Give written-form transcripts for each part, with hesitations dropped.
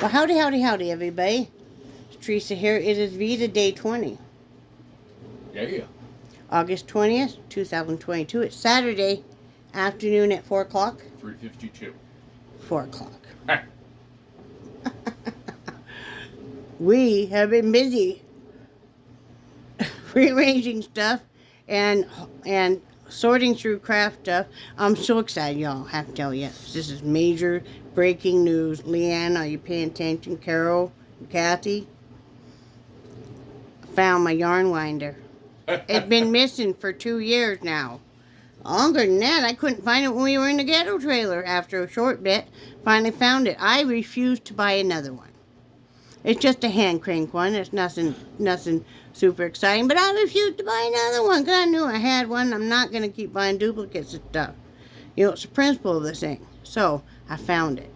Well, howdy, howdy, howdy, everybody. It's Teresa here. It is Veda Day 20, Yeah. August 20th, 2022. It's Saturday afternoon at 4 o'clock. 3:52. 4 o'clock. We have been busy rearranging stuff and sorting through craft stuff. I'm so excited, y'all. I have to tell you. This is major breaking news. Leanne, are you paying attention? Carol, Kathy, found my yarn winder. It's been missing for 2 years now. Longer than that, I couldn't find it when we were in the ghetto trailer. After a short bit, finally found it. I refused to buy another one. It's just a hand crank one. It's nothing super exciting. But I refused to buy another one because I knew I had one. I'm not going to keep buying duplicates of stuff. You know, it's the principle of the thing. So I found it.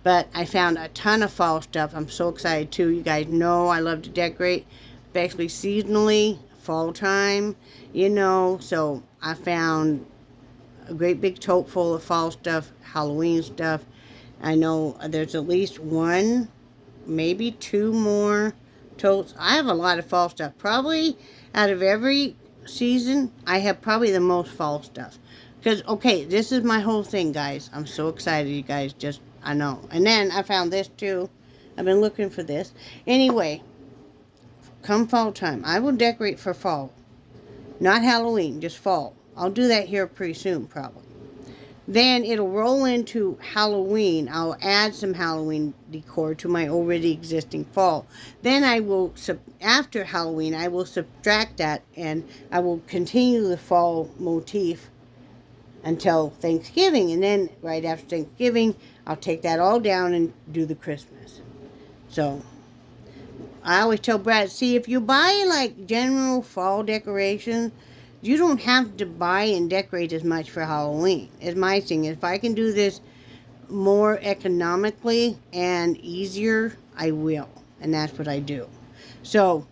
But I found a ton of fall stuff. I'm so excited too. You guys know I love to decorate, especially seasonally, fall time, you know. So I found a great big tote full of fall stuff, Halloween stuff. I know there's at least one, maybe two more totes. I have a lot of fall stuff. Probably out of every season, I have probably the most fall stuff. Because, okay, this is my whole thing, guys. I'm so excited, you guys. Just, I know. And then I found this, too. I've been looking for this. Anyway, come fall time, I will decorate for fall. Not Halloween, just fall. I'll do that here pretty soon, probably. Then it'll roll into Halloween. I'll add some Halloween decor to my already existing fall. Then I will, after Halloween, I will subtract that and I will continue the fall motif until Thanksgiving. And then right after Thanksgiving, I'll take that all down and do the Christmas. So I always tell Brad, see, if you buy like general fall decorations, you don't have to buy and decorate as much for Halloween. Is my thing. If I can do this more economically and easier, I will. And that's what I do. So,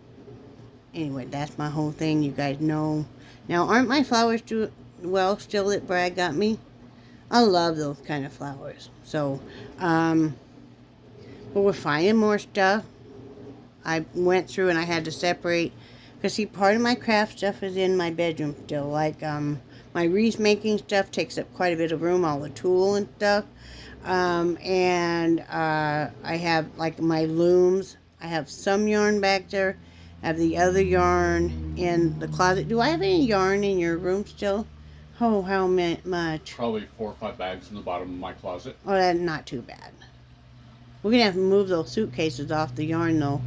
anyway, that's my whole thing. You guys know. Now, aren't my flowers doing well still that Brad got me? I love those kind of flowers. So, but we're finding more stuff. I went through and I had to separate. Because, see, part of my craft stuff is in my bedroom still. Like, my wreath making stuff takes up quite a bit of room, all the tulle and stuff. I have, like, my looms. I have some yarn back there. I have the other yarn in the closet. Do I have any yarn in your room still? Oh, how much? Probably 4 or 5 bags in the bottom of my closet. Oh, that's not too bad. We're going to have to move those suitcases off the yarn, though.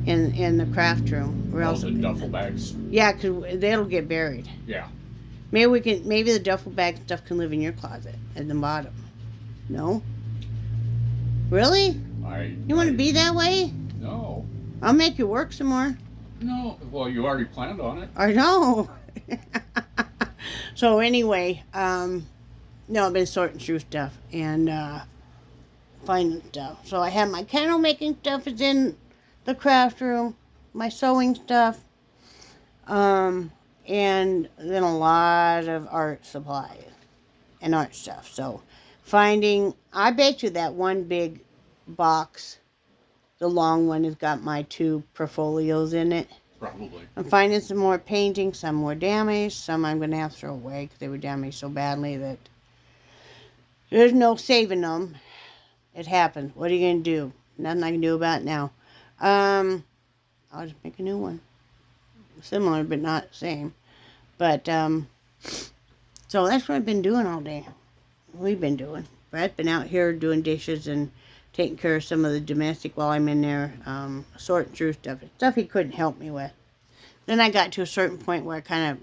In the craft room, or else the duffel bags. Yeah, because they'll get buried. Yeah. Maybe the duffel bag stuff can live in your closet at the bottom. No. Really? You want to be that way? No. I'll make you work some more. No. Well, you already planned on it. I know. So anyway, no, I've been sorting through stuff and finding stuff. So I have my candle making stuff is in the craft room, my sewing stuff, and then a lot of art supplies and art stuff. So I bet you that one big box, the long one, has got my 2 portfolios in it. Probably. I'm finding some more paintings, some more damaged, some I'm going to have to throw away because they were damaged so badly that there's no saving them. It happened. What are you going to do? Nothing I can do about it now. I'll just make a new one. Similar, but not the same. But, so that's what I've been doing all day. We've been doing. Brad's been out here doing dishes and taking care of some of the domestic while I'm in there, sorting through stuff he couldn't help me with. Then I got to a certain point where I kind of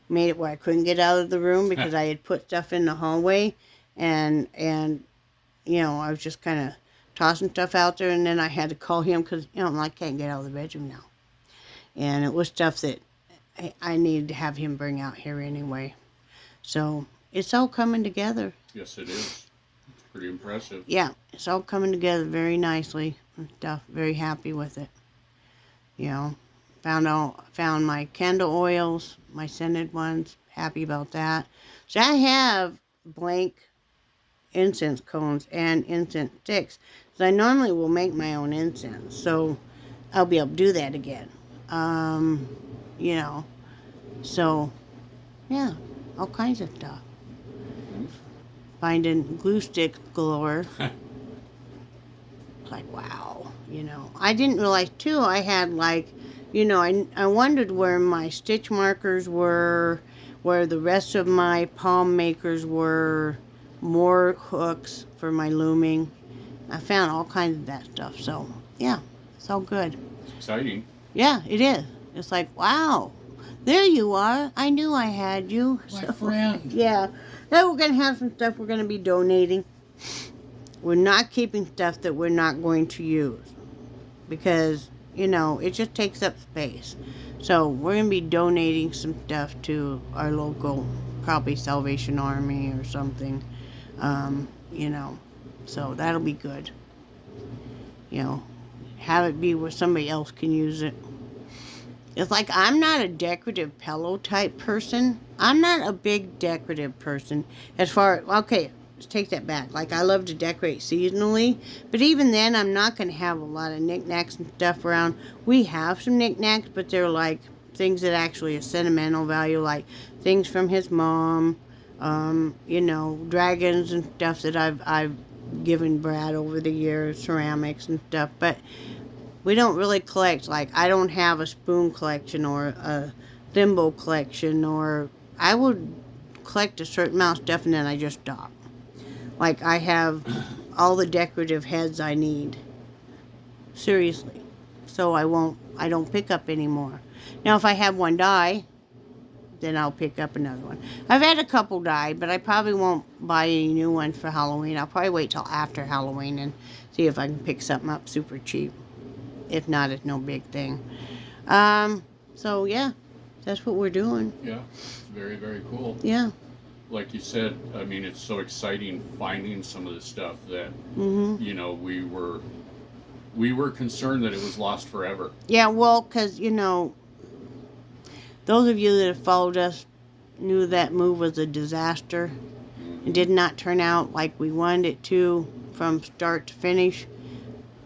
made it where I couldn't get out of the room because I had put stuff in the hallway and, you know, I was just kind of tossing stuff out there, and then I had to call him because, you know, I can't get out of the bedroom now. And it was stuff that I needed to have him bring out here anyway. So it's all coming together. Yes, it is. It's pretty impressive. Yeah, it's all coming together very nicely and stuff. Very happy with it. You know, found my candle oils, my scented ones. Happy about that. So I have blank incense cones and incense sticks. So I normally will make my own incense. So I'll be able to do that again. You know, so yeah, all kinds of stuff. Finding glue stick galore. It's like, wow, I didn't realize too, I had like, I wondered where my stitch markers were, where the rest of my palm makers were, more hooks for my looming. I found all kinds of that stuff. So yeah, it's all good. It's exciting. Yeah, it is. It's like, wow, there you are. I knew I had you. My friend. Yeah. Now we're going to have some stuff we're going to be donating. We're not keeping stuff that we're not going to use. Because, it just takes up space. So we're going to be donating some stuff to our local, probably Salvation Army or something. So that'll be good. Have it be where somebody else can use it. It's like, I'm not a decorative pillow type person. I'm not a big decorative person. Okay, let's take that back. Like, I love to decorate seasonally. But even then, I'm not going to have a lot of knickknacks and stuff around. We have some knickknacks, but they're like things that actually are sentimental value. Like things from his mom. Dragons and stuff that I've given Brad over the years. Ceramics and stuff. But we don't really collect. Like, I don't have a spoon collection or a thimble collection, or I would collect a certain amount of stuff and then I just stop. Like, I have all the decorative heads I need. Seriously. So I don't pick up anymore. Now, if I have one die, then I'll pick up another one. I've had a couple die, but I probably won't buy any new ones for Halloween. I'll probably wait till after Halloween and see if I can pick something up super cheap. If not, it's no big thing. So yeah, that's what we're doing. Yeah, it's very, very cool. Yeah. Like you said, I mean, it's so exciting finding some of the stuff that, we were concerned that it was lost forever. Yeah, well, because, those of you that have followed us knew that move was a disaster. It did not turn out like we wanted it to from start to finish.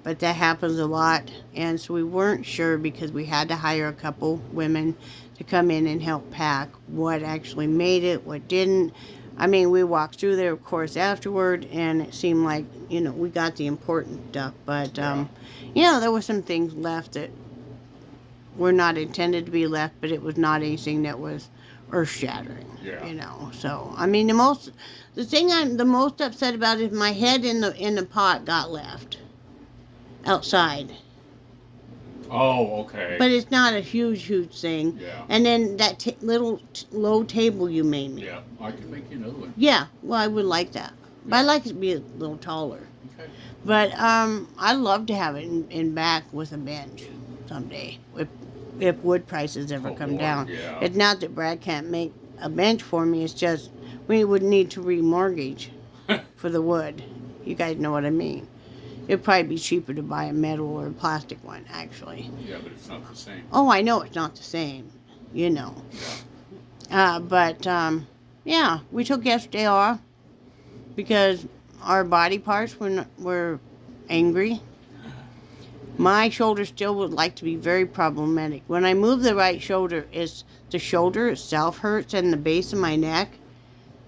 But that happens a lot, and so we weren't sure because we had to hire a couple women to come in and help pack what actually made it, what didn't. I mean, we walked through there, of course, afterward, and it seemed like, we got the important stuff. But, there were some things left that were not intended to be left, but it was not anything that was earth-shattering, So, I mean, the thing I'm the most upset about is my head in the pot got left outside. Oh, okay. But it's not a huge thing. Yeah. And then that little low table you made me. Yeah, I can make you another one. Yeah, well, I would like that. But I'd like it to be a little taller. Okay. But I'd love to have it in back with a bench someday, if wood prices ever come down. Yeah. It's not that Brad can't make a bench for me. It's just we would need to remortgage for the wood. You guys know what I mean. It'd probably be cheaper to buy a metal or a plastic one, actually. Yeah, but it's not the same. Oh, I know it's not the same, Yeah. Yeah, we took yesterday off because our body parts were angry. My shoulder still would like to be very problematic. When I move the right shoulder, the shoulder itself hurts and the base of my neck.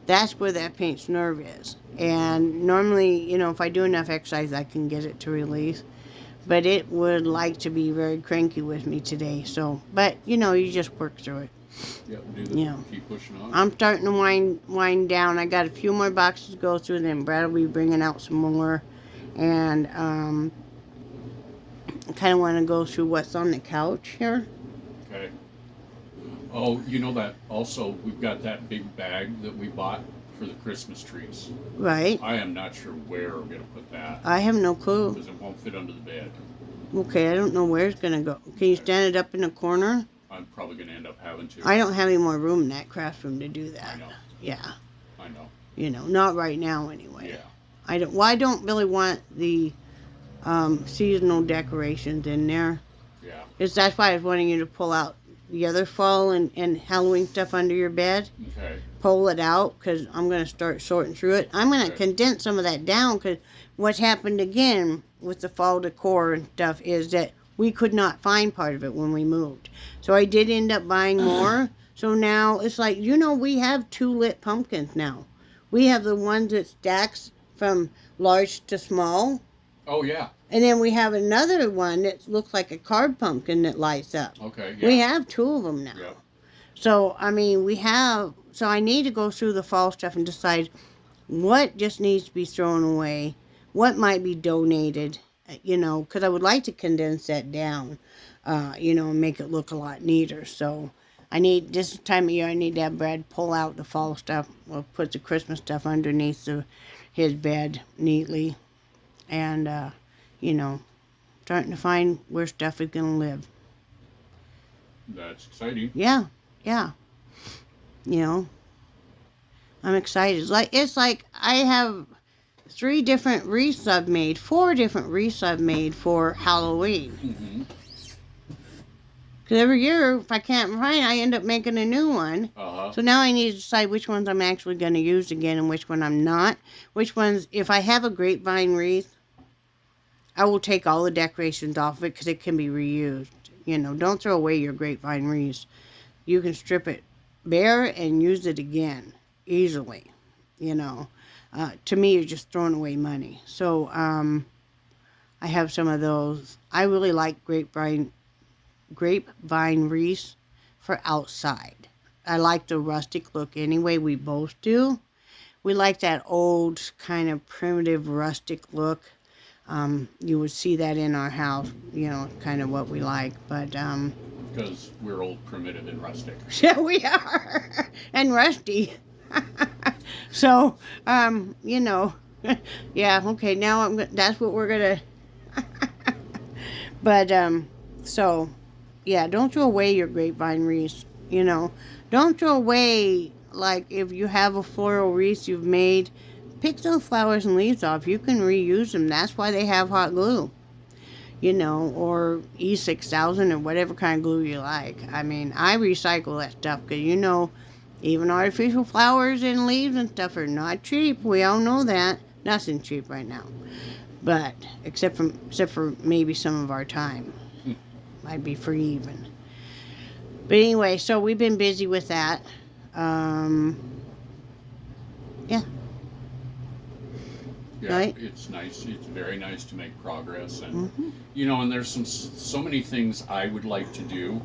That's where that pinched nerve is. And normally, if I do enough exercise, I can get it to release. But it would like to be very cranky with me today. So, but, you just work through it. Yeah, keep pushing on. I'm starting to wind down. I got a few more boxes to go through, then Brad will be bringing out some more. And I kind of want to go through what's on the couch here. Okay. Oh, that also we've got that big bag that we bought for the Christmas trees. Right. I am not sure where we're going to put that. I have no clue. Because it won't fit under the bed. Okay, I don't know where it's going to go. Can you stand it up in a corner? I'm probably going to end up having to. I don't have any more room in that craft room to do that. I know. Yeah. I know. Not right now anyway. Yeah. I don't really want the seasonal decorations in there. Yeah. That's why I was wanting you to pull out the other fall and Halloween stuff under your bed. Okay. Pull it out because I'm going to start sorting through it. I'm going to Okay. condense some of that down because what's happened again with the fall decor and stuff is that we could not find part of it when we moved. So I did end up buying more. So now it's like, we have 2 lit pumpkins now. We have the ones that stacks from large to small. Oh, yeah. And then we have another one that looks like a carved pumpkin that lights up. Okay, yeah. We have 2 of them now. Yep. So, I mean, so I need to go through the fall stuff and decide what just needs to be thrown away, what might be donated, because I would like to condense that down, and make it look a lot neater. So this time of year, I need to have Brad pull out the fall stuff, or put the Christmas stuff underneath his bed neatly, and, starting to find where stuff is going to live. That's exciting. Yeah. I'm excited. It's like I have 4 different wreaths I've made for Halloween. Mm-hmm. Because every year, if I can't find, I end up making a new one. Uh-huh. So now I need to decide which ones I'm actually going to use again and which one I'm not. Which ones, if I have a grapevine wreath, I will take all the decorations off of it because it can be reused. Don't throw away your grapevine wreaths. You can strip it bare and use it again easily. To me, you're just throwing away money. So I have some of those. I really like grapevine wreaths for outside. I like the rustic look anyway. We both do. We like that old kind of primitive rustic look. You would see that in our house, kind of what we like, but Because we're old, primitive, and rustic. yeah, we are, and rusty. So, yeah, okay, now that's what we're gonna. But so, yeah, don't throw away your grapevine wreaths. Don't throw away, like, if you have a floral wreath you've made. Pick those flowers and leaves off. You can reuse them. That's why they have hot glue. Or E6000 or whatever kind of glue you like. I mean, I recycle that stuff because, even artificial flowers and leaves and stuff are not cheap. We all know that. Nothing's cheap right now. But, except for maybe some of our time. Might be free even. But anyway, so we've been busy with that. Yeah. Yeah, right? It's nice. It's very nice to make progress, and and there's so many things I would like to do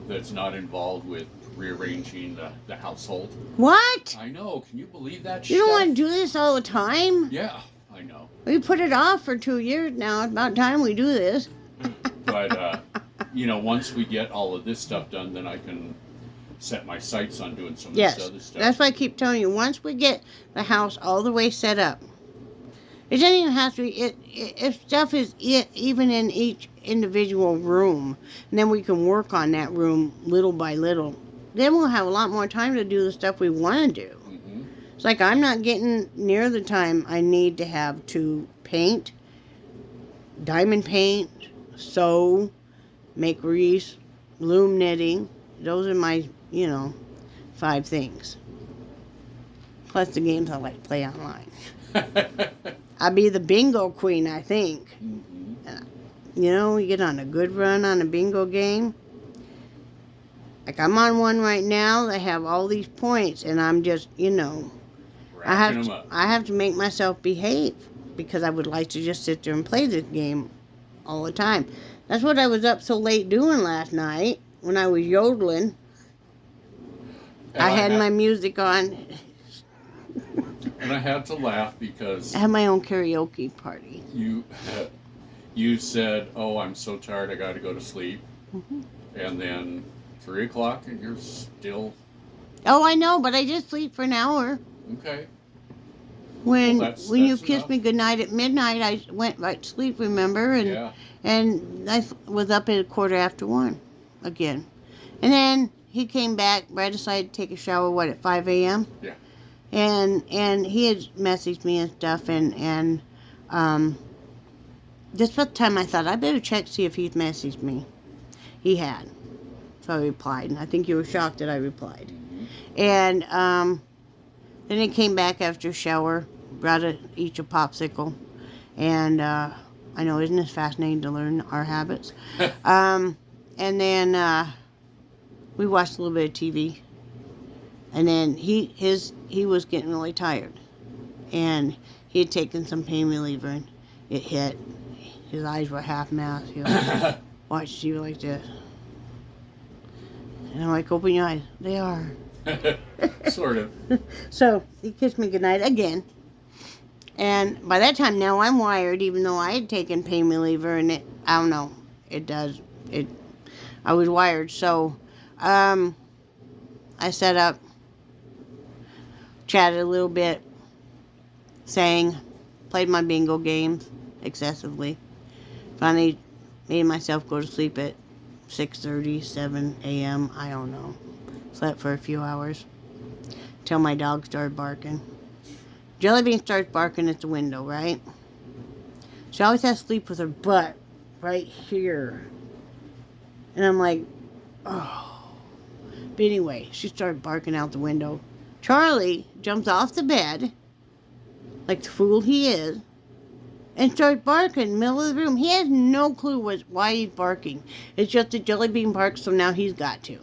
that's not involved with rearranging the household. What? I know. Can you believe that? You don't want to do this all the time? Yeah, I know. We put it off for 2 years now. It's about time we do this. But once we get all of this stuff done, then I can set my sights on doing some of this other stuff. That's why I keep telling you, once we get the house all the way set up, it doesn't even have to be, if stuff is even in each individual room, and then we can work on that room little by little, then we'll have a lot more time to do the stuff we want to do. Mm-hmm. It's like I'm not getting near the time I need to have to paint, diamond paint, sew, make wreaths, loom knitting. Those are my 5 things. Plus the games I like to play online. I'll be the bingo queen, I think. Mm-hmm. We get on a good run on a bingo game. Like I'm on one right now that have all these points, and I'm just, I have to make myself behave because I would like to just sit there and play this game all the time. That's what I was up so late doing last night when I was yodeling. I had my music on. And I had to laugh because I had my own karaoke party. You said, "Oh, I'm so tired. I got to go to sleep." Mm-hmm. And then 3 o'clock, and you're still. Oh, I know, but I just sleep for an hour. Okay. When you kissed me goodnight at midnight, I went right to sleep. Remember, and I was up at 1:15 again, and then he came back. Brad decided to take a shower. At 5 a.m. Yeah. And he had messaged me and stuff, and just about the time I thought I better check to see if he'd messaged me. He had. So I replied, and I think you were shocked that I replied. Mm-hmm. And then he came back after a shower, brought each a popsicle, and I know, isn't it fascinating to learn our habits? And then we watched a little bit of TV, and then he was getting really tired, and he had taken some pain reliever, and it hit. His eyes were half masked. He was watched TV like this, and I'm like, open your eyes. They are. Sort of. So he kissed me goodnight again. And by that time now I'm wired, even though I had taken pain reliever, and I don't know, I was wired. So I set up, chatted a little bit, sang, played my bingo games excessively. Finally made myself go to sleep at 6:30, 7 a.m. I don't know. Slept for a few hours till my dog started barking. Jellybean starts barking at the window, right? She always has to sleep with her butt right here. And I'm like, oh. But anyway, she started barking out the window. Charlie jumps off the bed, like the fool he is, and starts barking in the middle of the room. He has no clue why he's barking. It's just that Jellybean barks, so now he's got to.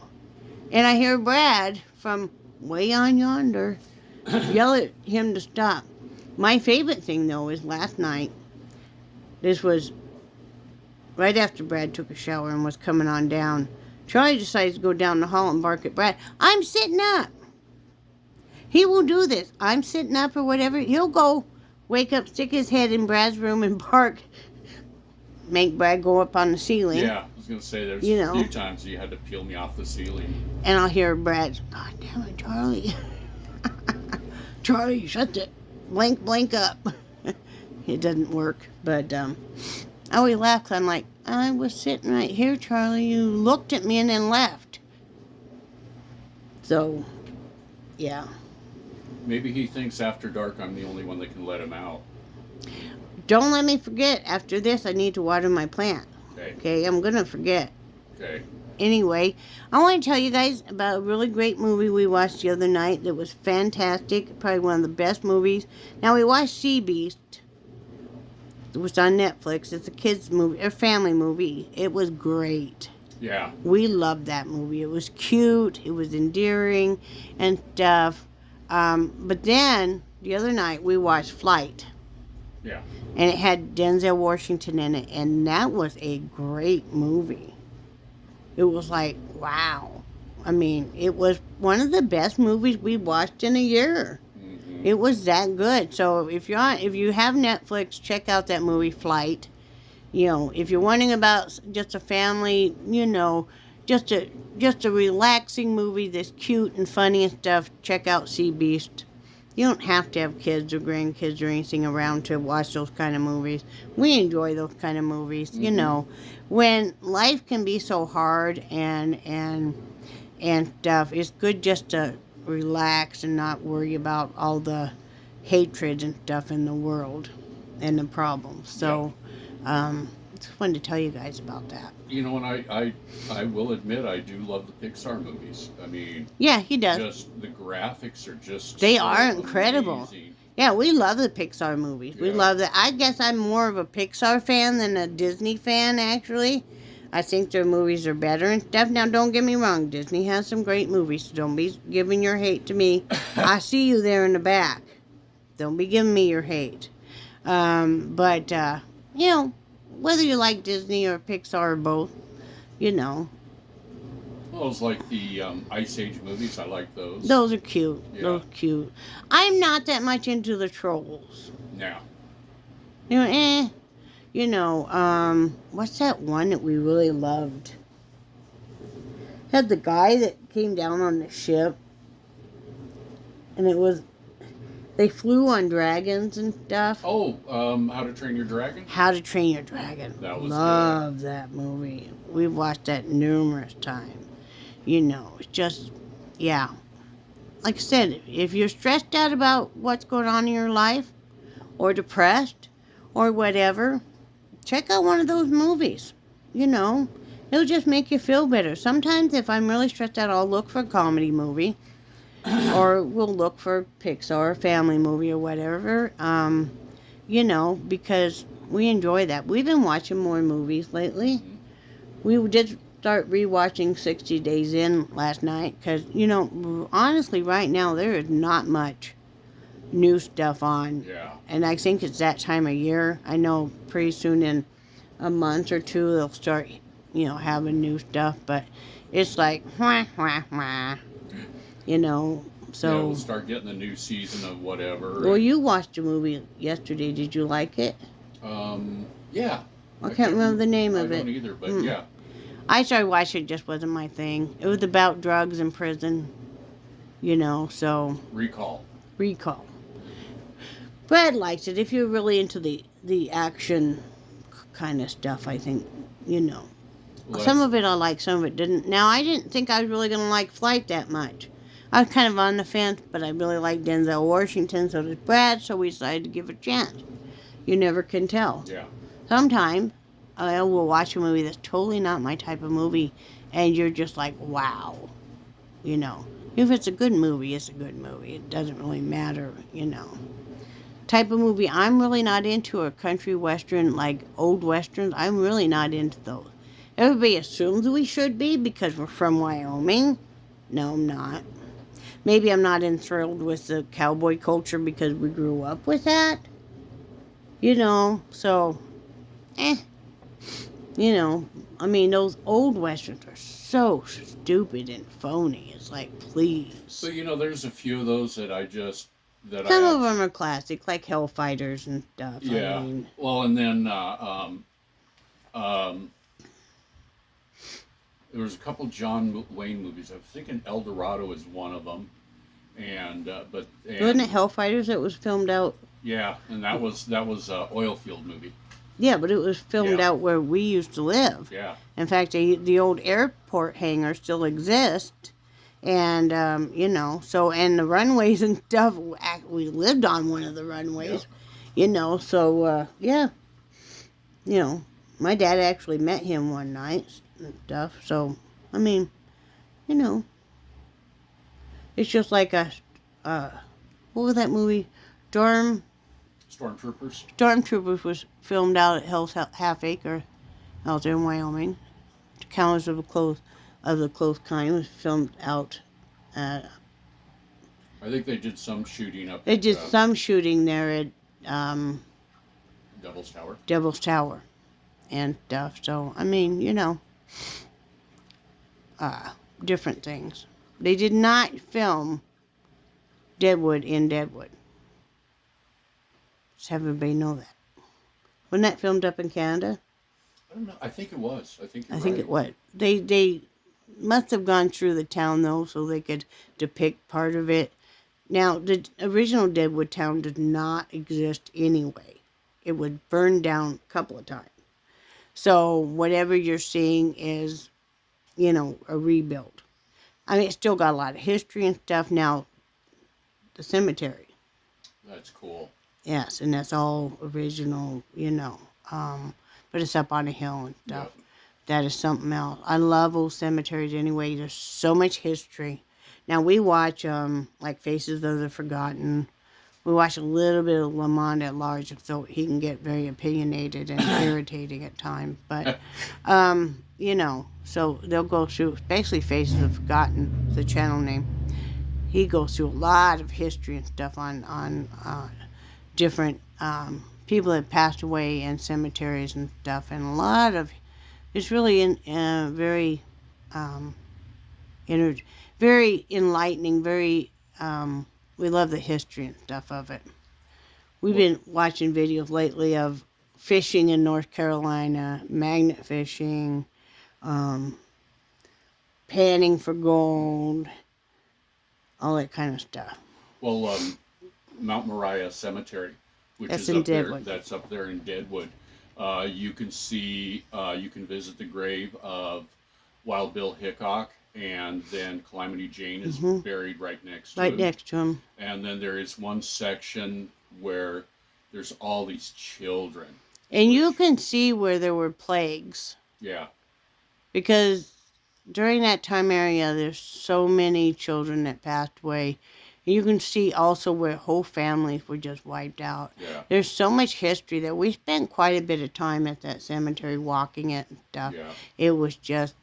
And I hear Brad from way on yonder yell at him to stop. My favorite thing, though, is last night. This was right after Brad took a shower and was coming on down. Charlie decides to go down the hall and bark at Brad. I'm sitting up. He will do this. I'm sitting up or whatever. He'll go wake up, stick his head in Brad's room and bark. Make Brad go up on the ceiling. Yeah, I was going to say there's a few times you had to peel me off the ceiling. And I'll hear Brad, God damn it, Charlie. Charlie, shut the blank up. It doesn't work. But I always laugh because I'm like, I was sitting right here, Charlie. You looked at me and then left. So, yeah. Maybe he thinks after dark I'm the only one that can let him out. Don't let me forget. After this, I need to water my plant. Okay, I'm going to forget. Okay. Anyway, I want to tell you guys about a really great movie we watched the other night that was fantastic. Probably one of the best movies. Now, we watched Sea Beast. It was on Netflix. It's a kids' movie, a family movie. It was great. Yeah. We loved that movie. It was cute. It was endearing and stuff. But then, the other night, we watched Flight. Yeah. And it had Denzel Washington in it. And that was a great movie. It was like, wow. I mean, it was one of the best movies we watched in a year. Mm-hmm. It was that good. So if you have Netflix, check out that movie Flight. You know, if you're wondering about just a family, you know, just a relaxing movie that's cute and funny and stuff, check out Sea Beast. You don't have to have kids or grandkids or anything around to watch those kind of movies. We enjoy those kind of movies. Mm-hmm. You know, when life can be so hard and stuff, it's good just to relax and not worry about all the hatred and stuff in the world and the problems. So, it's fun to tell you guys about that. You know, and I will admit I do love the Pixar movies. I mean, yeah, he does. Just the graphics are just they so are incredible. Amazing. Yeah, we love the Pixar movies. Yeah. We love that. I guess I'm more of a Pixar fan than a Disney fan, actually. I think their movies are better and stuff. Now, don't get me wrong. Disney has some great movies, so don't be giving your hate to me. I see you there in the back. Don't be giving me your hate. But you know, whether you like Disney or Pixar or both, you know. Well, it's like the Ice Age movies. I like those. Those are cute. Yeah. Those are cute. I'm not that much into the Trolls. Yeah. You know, You know, what's that one that we really loved? Had the guy that came down on the ship, and they flew on dragons and stuff. Oh, How to Train Your Dragon? How to Train Your Dragon. That was Love good. that movie. We've watched that numerous times. You know, it's just, yeah. Like I said, if you're stressed out about what's going on in your life, or depressed, or whatever, check out one of those movies. You know, It'll just make you feel better. Sometimes if I'm really stressed out, I'll look for a comedy movie. Or we'll look for Pixar, family movie or whatever. Because we enjoy that. We've been watching more movies lately. Mhm. We did start rewatching 60 Days In last night because, honestly, right now there is not much new stuff on. Yeah. And I think it's that time of year. I know pretty soon in a month or two they'll start, having new stuff, but it's like, wah, wah, wah, you know. Yeah, we'll So, start getting the new season of whatever. well, you watched a movie yesterday. Did you like it? Yeah. I can't remember the name I of it. don't either, but Mm. yeah. I started watching it, just wasn't my thing. It was about drugs in prison, so Recall. recall. Brad likes it. If you're really into the action kind of stuff, I think, Well, some of it I liked, some of it didn't. Now, I didn't think I was really going to like Flight that much. I was kind of on the fence, but I really like Denzel Washington, so does Brad, so we decided to give it a chance. You never can tell. Yeah. Sometimes I will watch a movie that's totally not my type of movie, and you're just like, wow. If it's a good movie, it's a good movie. It doesn't really matter. Type of movie I'm really not into are country western, like old westerns. I'm really not into those. Everybody assumes we should be because we're from Wyoming. No, I'm not. Maybe I'm not enthralled with the cowboy culture because we grew up with that. So, eh. I mean, those old westerns are so stupid and phony. It's like, please. So there's a few of those that Some of them are classic, like Hellfighters and stuff. Yeah. I mean, Well, and then there was a couple John Wayne movies. I was thinking El Dorado is one of them, and wasn't it Hellfighters that was filmed out? Yeah, and that was oil field movie. Yeah, but it was filmed Yeah. out where we used to live. Yeah. In fact, the old airport hangar still exists. And, and the runways and stuff, we lived on one of the runways, so, yeah. My dad actually met him one night and stuff. So, I mean, it's just like what was that movie? Stormtroopers. Stormtroopers was filmed out at Hell's Half Acre out there in Wyoming. Counters of the Close Kind was filmed out at... I think they did some shooting up. They did some shooting there at Devil's Tower. Devil's Tower and stuff. So, I mean, different things. They did not film Deadwood in Deadwood. Just have everybody know that. Wasn't that filmed up in Canada? I don't know. I think it was. I think it was. They must have gone through the town, though, so they could depict part of it. Now, the original Deadwood town did not exist anyway. It was burned down a couple of times. So whatever you're seeing is, a rebuild. I mean, it's still got a lot of history and stuff. Now, the cemetery. That's cool. Yes, and that's all original, but it's up on a hill and stuff. Yep. That is something else. I love old cemeteries anyway. There's so much history. Now, we watch, like Faces of the Forgotten. We watch a little bit of Lamont at Large, so he can get very opinionated and irritating at times. But, so they'll go through, especially Faces of the Forgotten, the channel name. He goes through a lot of history and stuff on different people that passed away in cemeteries and stuff, and a lot of it's really very very enlightening. Very we love the history and stuff of it. We've been watching videos lately of fishing in North Carolina, magnet fishing, panning for gold, all that kind of stuff. Well, Mount Moriah Cemetery, which That's is in up Deadwood. there. That's up there in Deadwood. You can see, you can visit the grave of Wild Bill Hickok, and then Calamity Jane is buried right next to him. Right next to him. And then there is one section where there's all these children. And you can see where there were plagues. Yeah. because during that time area, there's so many children that passed away. You can see also where whole families were just wiped out. Yeah. There's so much history that we spent quite a bit of time at that cemetery walking it and stuff. Yeah. It was just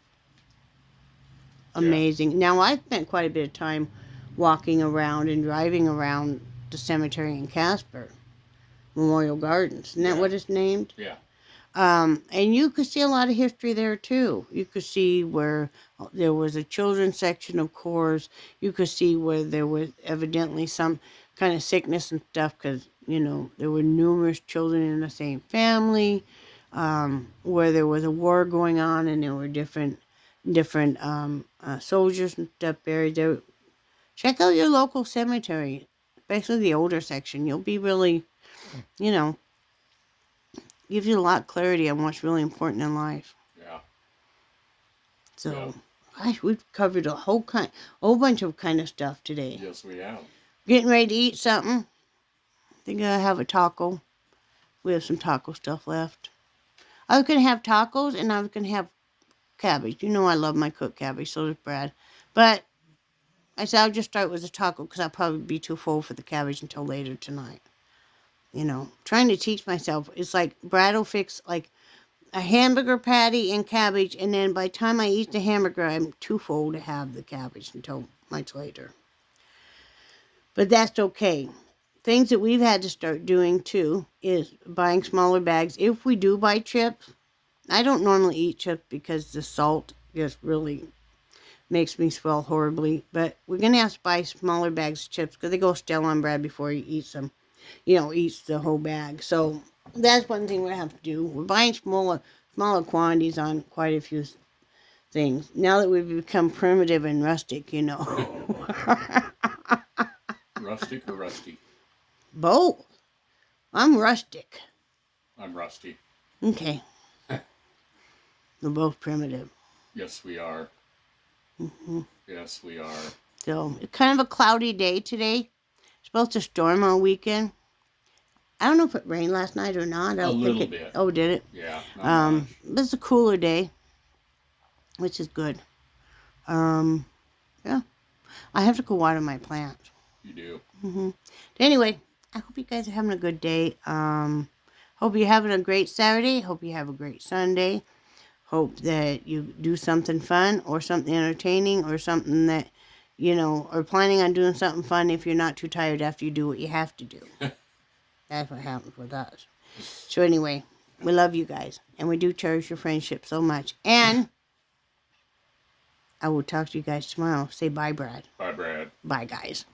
amazing. Now, I've spent quite a bit of time walking around and driving around the cemetery in Casper, Memorial Gardens. Isn't that Yeah. what it's named? Yeah. And you could see a lot of history there too. You could see where there was a children's section, of course. You could see where there was evidently some kind of sickness and stuff because, there were numerous children in the same family, where there was a war going on and there were different soldiers and stuff buried there. Check out your local cemetery, especially the older section. You'll be really, gives you a lot of clarity on what's really important in life. Yeah. So, Yeah. gosh, we've covered a whole bunch of kind of stuff today. Yes, we have. Getting ready to eat something. Think I'll have a taco. We have some taco stuff left. I was gonna have tacos and I was gonna have cabbage. You know I love my cooked cabbage, so does Brad. But I said I'll just start with the taco because I'll probably be too full for the cabbage until later tonight. Trying to teach myself. It's like Brad will fix like a hamburger patty and cabbage, and then by the time I eat the hamburger, I'm too full to have the cabbage until much later. But that's okay. Things that we've had to start doing too is buying smaller bags. If we do buy chips, I don't normally eat chips because the salt just really makes me swell horribly. But we're going to have to buy smaller bags of chips because they go stale on Brad before he eats them. Eats the whole bag. So that's one thing we have to do. We're buying smaller quantities on quite a few things. Now that we've become primitive and rustic, Rustic or rusty? Both. I'm rustic. I'm rusty. Okay. We're both primitive. Yes, we are. Mm-hmm. Yes, we are. So it's kind of a cloudy day today. It's supposed to storm all weekend. I don't know if it rained last night or not. I don't A think little it, bit. Oh, did it? Yeah. Not much. But it's a cooler day, which is good. Yeah. I have to go water my plants. You do. Mm-hmm. Anyway, I hope you guys are having a good day. Hope you're having a great Saturday. Hope you have a great Sunday. Hope that you do something fun or something entertaining or something that, or planning on doing something fun if you're not too tired after you do what you have to do. That's what happens with us. So anyway, we love you guys. And we do cherish your friendship so much. And I will talk to you guys tomorrow. Say bye, Brad. Bye, Brad. Bye, guys.